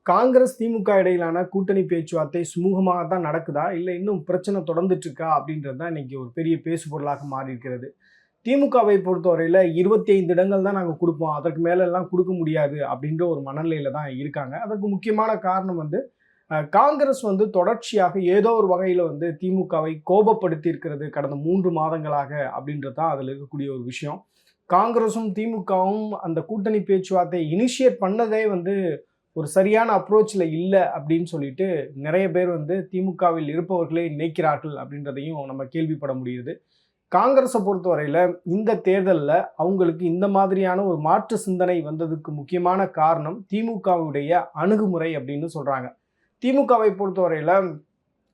காங்கிரஸ் திமுக இடையிலான கூட்டணி பேச்சுவார்த்தை சுமூகமாக தான் நடக்குதா இல்லை இன்னும் பிரச்சனை தொடர்ந்துட்டு இருக்கா அப்படின்றது தான் இன்னைக்கு ஒரு பெரிய பேசு பொருளாக மாறி இருக்கிறது. திமுகவை பொறுத்தவரையில் 25 இடங்கள் தான் நாங்கள் கொடுப்போம், அதற்கு மேல எல்லாம் கொடுக்க முடியாது அப்படின்ற ஒரு மனநிலையில தான் இருக்காங்க. அதற்கு முக்கியமான காரணம் காங்கிரஸ் தொடர்ச்சியாக ஏதோ ஒரு வகையில் திமுகவை கோபப்படுத்தி இருக்கிறது கடந்த 3 மாதங்களாக அப்படின்றது தான் அதில் இருக்கக்கூடிய ஒரு விஷயம். காங்கிரஸும் திமுகவும் அந்த கூட்டணி பேச்சுவார்த்தை இனிஷியேட் பண்ணதே ஒரு சரியான அப்ரோச்சில் இல்லை அப்படின்னு சொல்லிட்டு நிறைய பேர் திமுகவில் இருப்பவர்களே நினைக்கிறார்கள் அப்படின்றதையும் நம்ம கேள்விப்பட முடியுது. காங்கிரஸை பொறுத்தவரையில் இந்த தேர்தலில் அவங்களுக்கு இந்த மாதிரியான ஒரு மாற்று சிந்தனை வந்ததுக்கு முக்கியமான காரணம் திமுகவுடைய அணுகுமுறை அப்படின்னு சொல்கிறாங்க. திமுகவை பொறுத்தவரையில்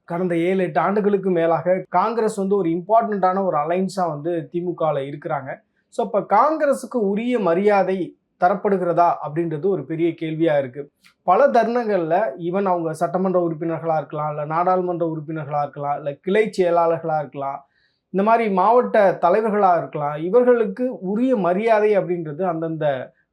கடந்த 7-8 ஆண்டுகளுக்கு மேலாக காங்கிரஸ் ஒரு இம்பார்ட்டண்ட்டான ஒரு அலைன்ஸாக திமுகவில் இருக்கிறாங்க. ஸோ இப்போ காங்கிரஸுக்கு உரிய மரியாதை தரப்படுகிறதா அப்படின்றது ஒரு பெரிய கேள்வியாக இருக்குது. பல தருணங்களில் ஈவன் அவங்க சட்டமன்ற உறுப்பினர்களாக இருக்கலாம், இல்லை நாடாளுமன்ற உறுப்பினர்களாக இருக்கலாம், இல்லை கிளை செயலாளர்களாக இருக்கலாம், இந்த மாதிரி மாவட்ட தலைவர்களாக இருக்கலாம், இவர்களுக்கு உரிய மரியாதை அப்படின்றது அந்தந்த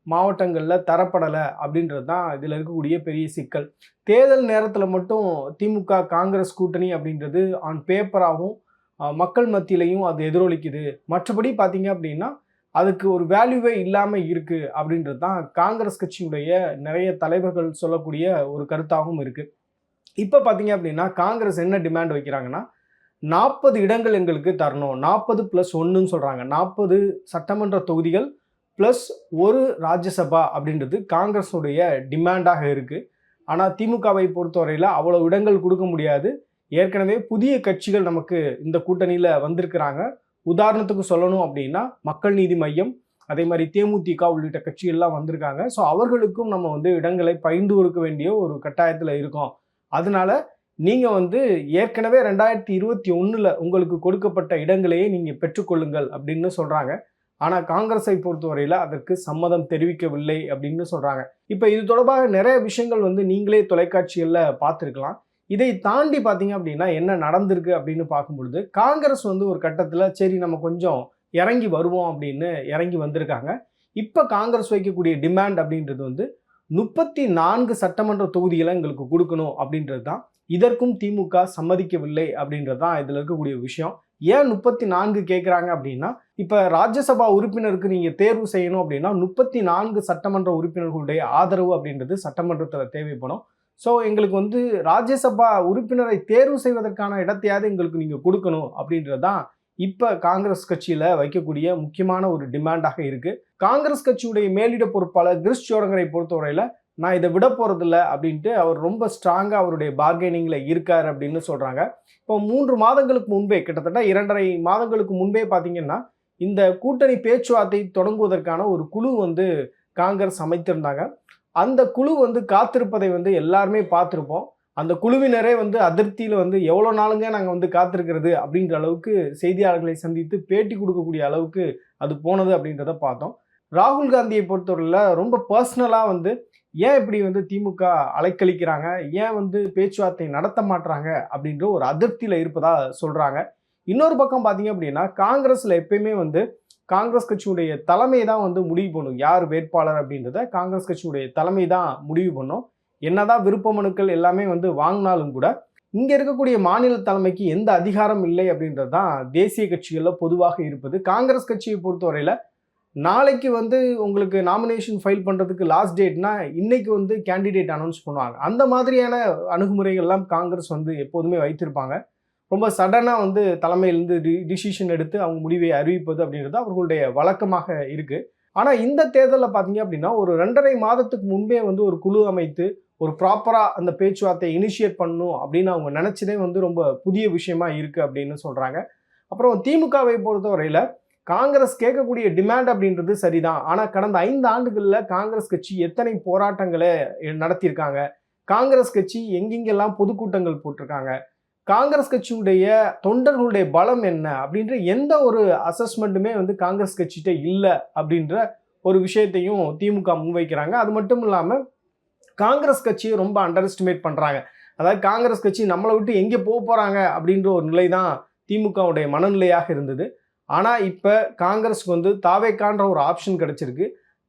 மாவட்டங்களில் தரப்படலை அப்படின்றது தான் இதில் இருக்கக்கூடிய பெரிய சிக்கல். தேர்தல் நேரத்தில் மட்டும் திமுக காங்கிரஸ் கூட்டணி அப்படின்றது ஆன் பேப்பராகவும் மக்கள் மத்தியிலையும் அது எதிரொலிக்குது. மற்றபடி பார்த்தீங்க அப்படின்னா அதுக்கு ஒரு வேல்யூவே இல்லாமல் இருக்குது அப்படின்றது தான் காங்கிரஸ் கட்சியுடைய நிறைய தலைவர்கள் சொல்லக்கூடிய ஒரு கருத்தாகவும் இருக்குது. இப்போ பார்த்தீங்க அப்படின்னா காங்கிரஸ் என்ன டிமாண்ட் வைக்கிறாங்கன்னா 40 இடங்கள் எங்களுக்கு தரணும், 40+1ன்னு சொல்கிறாங்க. 40 சட்டமன்ற தொகுதிகள் ப்ளஸ் ஒரு ராஜ்யசபா அப்படின்றது காங்கிரஸுடைய டிமாண்டாக இருக்குது. ஆனால் திமுகவை பொறுத்தவரையில் அவ்வளோ இடங்கள் கொடுக்க முடியாது. ஏற்கனவே புதிய கட்சிகள் நமக்கு இந்த கூட்டணியில் வந்திருக்கிறாங்க. உதாரணத்துக்கு சொல்லணும் அப்படின்னா மக்கள் நீதி மையம், அதே மாதிரி தேமுதிக உள்ளிட்ட கட்சிகள்லாம் வந்திருக்காங்க. ஸோ அவர்களுக்கும் நம்ம இடங்களை பகிர்ந்து கொடுக்க வேண்டிய ஒரு கட்டாயத்தில் இருக்கோம். அதனால நீங்கள் ஏற்கனவே 2021 உங்களுக்கு கொடுக்கப்பட்ட இடங்களையே நீங்கள் பெற்றுக்கொள்ளுங்கள் அப்படின்னு சொல்கிறாங்க. ஆனால் காங்கிரஸை பொறுத்தவரையில் அதற்கு சம்மதம் தெரிவிக்கவில்லை அப்படின்னு சொல்கிறாங்க. இப்போ இது தொடர்பாக நிறைய விஷயங்கள் நீங்களே தொலைக்காட்சிகளில் பார்த்துருக்கலாம். இதை தாண்டி பார்த்தீங்க அப்படின்னா என்ன நடந்திருக்கு அப்படின்னு பார்க்கும்பொழுது காங்கிரஸ் ஒரு கட்டத்தில் சரி நம்ம கொஞ்சம் இறங்கி வருவோம் அப்படின்னு இறங்கி வந்திருக்காங்க. இப்போ காங்கிரஸ் வைக்கக்கூடிய டிமாண்ட் அப்படின்றது 34 சட்டமன்ற தொகுதிகளை எங்களுக்கு கொடுக்கணும் அப்படின்றது தான். இதற்கும் திமுக சம்மதிக்கவில்லை அப்படின்றது தான் இதில் இருக்கக்கூடிய விஷயம். ஏன் 34 கேட்குறாங்க அப்படின்னா இப்போ ராஜ்யசபா உறுப்பினருக்கு நீங்கள் தேர்வு செய்யணும் அப்படின்னா 34 சட்டமன்ற உறுப்பினர்களுடைய ஆதரவு அப்படின்றது சட்டமன்றத்தில் தேவைப்படும். ஸோ எங்களுக்கு ராஜ்யசபா உறுப்பினரை தேர்வு செய்வதற்கான இடத்தையாவது எங்களுக்கு நீங்கள் கொடுக்கணும் அப்படின்றது தான் இப்போ காங்கிரஸ் கட்சியில் வைக்கக்கூடிய முக்கியமான ஒரு டிமாண்டாக இருக்குது. காங்கிரஸ் கட்சியுடைய மேலிட பொறுப்பாளர் கிரிஷ் சோடங்கரை பொறுத்தவரையில் நான் இதை விட போகிறதில்ல அப்படின்ட்டு அவர் ரொம்ப ஸ்ட்ராங்காக அவருடைய பார்கெனிங்கில் இருக்கார் அப்படின்னு சொல்கிறாங்க. இப்போ 3 மாதங்களுக்கு முன்பே, கிட்டத்தட்ட 2.5 மாதங்களுக்கு முன்பே பார்த்தீங்கன்னா இந்த கூட்டணி பேச்சுவார்த்தை தொடங்குவதற்கான ஒரு குழு காங்கிரஸ் அமைத்திருந்தாங்க. அந்த குழு காத்திருப்பதை எல்லாருமே பார்த்துருப்போம். அந்த குழுவினரே அதிருப்தியில் எவ்வளோ நாளுங்க நாங்கள் காத்திருக்கிறது அப்படின்ற அளவுக்கு செய்தியாளர்களை சந்தித்து பேட்டி கொடுக்கக்கூடிய அளவுக்கு அது போனது அப்படின்றத பார்த்தோம். ராகுல் காந்தியை பொறுத்தவரையில் ரொம்ப பர்சனலாக ஏன் இப்படி திமுக அலைக்கழிக்கிறாங்க, ஏன் பேச்சுவார்த்தை நடத்த மாட்டுறாங்க அப்படின்ற ஒரு அதிருப்தியில் இருப்பதா சொல்கிறாங்க. இன்னொரு பக்கம் பார்த்தீங்க அப்படின்னா காங்கிரஸில் எப்பயுமே காங்கிரஸ் கட்சியுடைய தலைமை தான் முடிவு பண்ணும் யார் வேட்பாளர் அப்படின்றத. காங்கிரஸ் கட்சியுடைய தலைமை தான் முடிவு பண்ணும். என்னதான் விருப்ப மனுக்கள் எல்லாமே வாங்கினாலும் கூட இங்கே இருக்கக்கூடிய மாநில தலைமைக்கு எந்த அதிகாரம் இல்லை அப்படின்றது தான் தேசிய கட்சிகளில் பொதுவாக இருப்பது. காங்கிரஸ் கட்சியை பொறுத்தவரையில் நாளைக்கு உங்களுக்கு நாமினேஷன் ஃபைல் பண்ணுறதுக்கு லாஸ்ட் டேட்னா இன்னைக்கு கேண்டிடேட் அனௌன்ஸ் பண்ணுவாங்க. அந்த மாதிரியான அணுகுமுறைகள்லாம் காங்கிரஸ் எப்போதுமே வைத்திருப்பாங்க. ரொம்ப சடனாக தலைமையிலேருந்து டிசிஷன் எடுத்து அவங்க முடிவை அறிவிப்பது அப்படின்றது அவர்களுடைய வழக்கமாக இருக்குது. ஆனால் இந்த தேர்தலில் பார்த்தீங்க அப்படின்னா ஒரு 2.5 மாதத்துக்கு முன்பே ஒரு குழு அமைத்து ஒரு ப்ராப்பராக அந்த பேச்சுவார்த்தையை இனிஷியேட் பண்ணணும் அப்படின்னு அவங்க நினச்சதே ரொம்ப புதிய விஷயமா இருக்குது அப்படின்னு சொல்கிறாங்க. அப்புறம் திமுகவை பொறுத்தவரையில் காங்கிரஸ் கேட்கக்கூடிய டிமாண்ட் அப்படின்றது சரிதான். ஆனால் கடந்த 5 ஆண்டுகளில் காங்கிரஸ் கட்சி எத்தனை போராட்டங்களை நடத்தியிருக்காங்க, காங்கிரஸ் கட்சி எங்கெங்கெல்லாம் பொதுக்கூட்டங்கள் போட்டிருக்காங்க, காங்கிரஸ் கட்சியுடைய தொண்டர்களுடைய பலம் என்ன அப்படின்ற எந்த ஒரு அசஸ்மெண்ட்டுமே காங்கிரஸ் கட்சிகிட்ட இல்லை அப்படின்ற ஒரு விஷயத்தையும் திமுக முன்வைக்கிறாங்க. அது மட்டும் இல்லாமல் காங்கிரஸ் கட்சியை ரொம்ப அண்டர் எஸ்டிமேட் பண்ணுறாங்க. அதாவது காங்கிரஸ் கட்சி நம்மளை விட்டு எங்கே போக போகிறாங்க அப்படின்ற ஒரு நிலை தான் திமுகவுடைய மனநிலையாக இருந்தது. ஆனால் இப்போ காங்கிரஸுக்கு தாவேக்கான்ற ஒரு ஆப்ஷன் கிடச்சிருக்கு.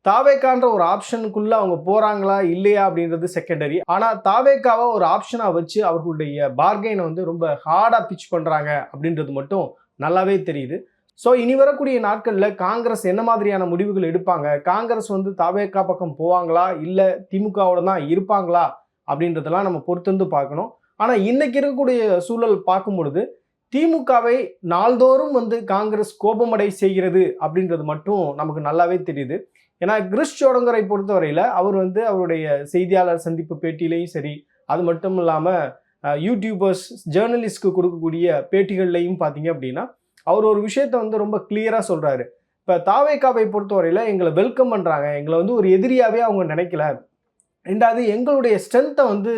தாவேக்கான்ற ஒரு ஆப்ஷனுக்குள்ள அவங்க போறாங்களா இல்லையா அப்படின்றது செகண்டரி. ஆனா தாவேக்காவை ஒரு ஆப்ஷனா வச்சு அவர்களுடைய பார்கெயினை வந்து ரொம்ப ஹார்டா பிச் பண்றாங்க அப்படின்றது மட்டும் நல்லாவே தெரியுது. ஸோ இனி வரக்கூடிய நாட்கள்ல காங்கிரஸ் என்ன மாதிரியான முடிவுகள் எடுப்பாங்க, காங்கிரஸ் வந்து தாவேக்கா பக்கம் போவாங்களா இல்ல திமுகவோட தான் இருப்பாங்களா அப்படின்றதெல்லாம் நம்ம பொறுத்திருந்து பார்க்கணும். ஆனா இன்னைக்கு இருக்கக்கூடிய சூழல் பார்க்கும் பொழுது திமுகவை நாள்தோறும் வந்து காங்கிரஸ் கோபமடை செய்கிறது அப்படின்றது மட்டும் நமக்கு நல்லாவே தெரியுது. ஏன்னா கிரிஷ் சோடங்கரை பொறுத்தவரையில அவர் வந்து அவருடைய செய்தியாளர் சந்திப்பு பேட்டியிலையும் சரி, அது மட்டும் இல்லாம யூடியூபர்ஸ் ஜேர்னலிஸ்ட்க்கு கொடுக்கக்கூடிய பேட்டிகள்லையும் பார்த்தீங்க அப்படின்னா அவர் ஒரு விஷயத்த வந்து ரொம்ப கிளியரா சொல்றாரு. இப்ப தாவேக்காவை பொறுத்தவரையில எங்களை வெல்கம் பண்றாங்க, எங்களை வந்து ஒரு எதிரியாவே அவங்க நினைக்கல. ரெண்டாவது எங்களுடைய ஸ்ட்ரென்த்தை வந்து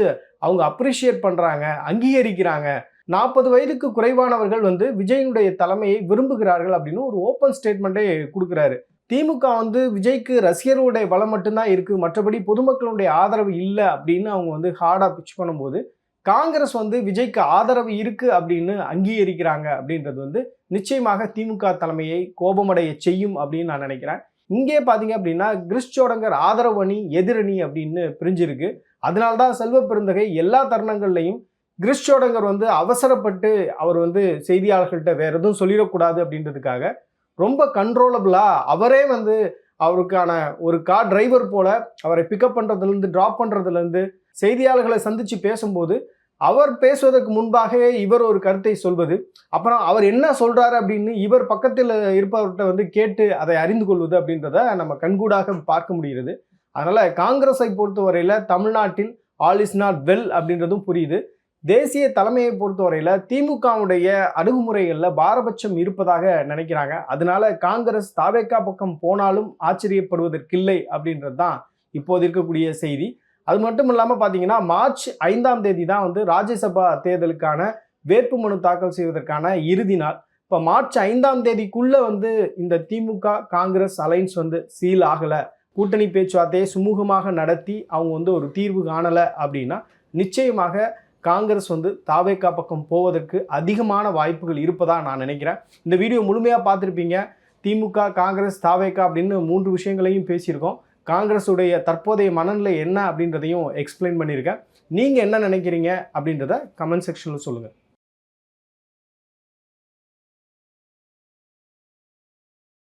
அவங்க அப்ரிஷியேட் பண்றாங்க, அங்கீகரிக்கிறாங்க. 40 வயதுக்கு குறைவானவர்கள் வந்து விஜயினுடைய தலைமையை விரும்புகிறார்கள் அப்படின்னு ஒரு ஓப்பன் ஸ்டேட்மெண்ட்டே கொடுக்குறாரு. திமுக வந்து விஜய்க்கு ரசிகர்களுடைய பலம் மட்டும்தான் இருக்கு, மற்றபடி பொதுமக்களுடைய ஆதரவு இல்லை அப்படின்னு அவங்க வந்து ஹார்டா பிச் பண்ணும்போது, காங்கிரஸ் வந்து விஜய்க்கு ஆதரவு இருக்கு அப்படின்னு அங்கீகரிக்கிறாங்க அப்படின்றது வந்து நிச்சயமாக திமுக தலைமையை கோபமடைய செய்யும் அப்படின்னு நான் நினைக்கிறேன். இங்கே பார்த்தீங்க அப்படின்னா கிரிஷ் சோடங்கர் ஆதரவு அணி எதிரணி அப்படின்னு பிரிஞ்சிருக்கு. அதனால்தான் செல்வ பெருந்தகை எல்லா தருணங்கள்லையும் கிரிஷ் சோடங்கர் வந்து அவசரப்பட்டு அவர் வந்து செய்தியாளர்கள்ட்ட வேற எதுவும் சொல்லிடக்கூடாது அப்படின்றதுக்காக ரொம்ப கண்ட்ரோலபிளா அவரே வந்து அவருக்கான ஒரு கார் டிரைவர் போல அவரை பிக்கப் பண்றதுலேருந்து டிராப் பண்றதுலேருந்து செய்தியாளர்களை சந்திச்சு பேசும்போது அவர் பேசுவதற்கு முன்பாகவே இவர் ஒரு கருத்தை சொல்வது, அப்புறம் அவர் என்ன சொல்றாரு அப்படின்னு இவர் பக்கத்தில் இருப்பவர்கிட்ட வந்து கேட்டு அதை அறிந்து கொள்வது அப்படின்றத நம்ம கண்கூடாக பார்க்க முடிகிறது. அதனால காங்கிரஸை பொறுத்தவரையில தமிழ்நாட்டில் ஆல் இஸ் நாட் வெல் அப்படின்றதும் புரியுது. தேசிய தலைமையை பொறுத்தவரையில திமுகவுடைய அணுகுமுறைகளில் பாரபட்சம் இருப்பதாக நினைக்கிறாங்க. அதனால காங்கிரஸ் தாவேக்கா பக்கம் போனாலும் ஆச்சரியப்படுவதற்கில்லை அப்படின்றது தான் இப்போது இருக்கக்கூடிய செய்தி. அது மட்டும் இல்லாமல் பார்த்தீங்கன்னா மார்ச் 5ஆம் தேதி தான் வந்து ராஜ்யசபா தேர்தலுக்கான வேட்புமனு தாக்கல் செய்வதற்கான இறுதி நாள். இப்போ மார்ச் 5ஆம் தேதிக்குள்ள வந்து இந்த திமுக காங்கிரஸ் அலைன்ஸ் வந்து சீல் ஆகலை, கூட்டணி பேச்சுவார்த்தையை சுமூகமாக நடத்தி அவங்க வந்து ஒரு தீர்வு காணலை அப்படின்னா நிச்சயமாக காங்கிரஸ் வந்து தாவேக்கா பக்கம் போவதற்கு அதிகமான வாய்ப்புகள் இருப்பதா நான் நினைக்கிறேன். இந்த வீடியோ முழுமையாக பார்த்துருப்பீங்க. திமுக, காங்கிரஸ், தாவேக்கா அப்படின்னு 3 விஷயங்களையும் பேசியிருக்கோம். காங்கிரஸுடைய தற்போதைய மனநிலை என்ன அப்படின்றதையும் எக்ஸ்பிளைன் பண்ணியிருக்கேன். நீங்கள் என்ன நினைக்கிறீங்க அப்படின்றத கமெண்ட் செக்ஷனில் சொல்லுங்கள்.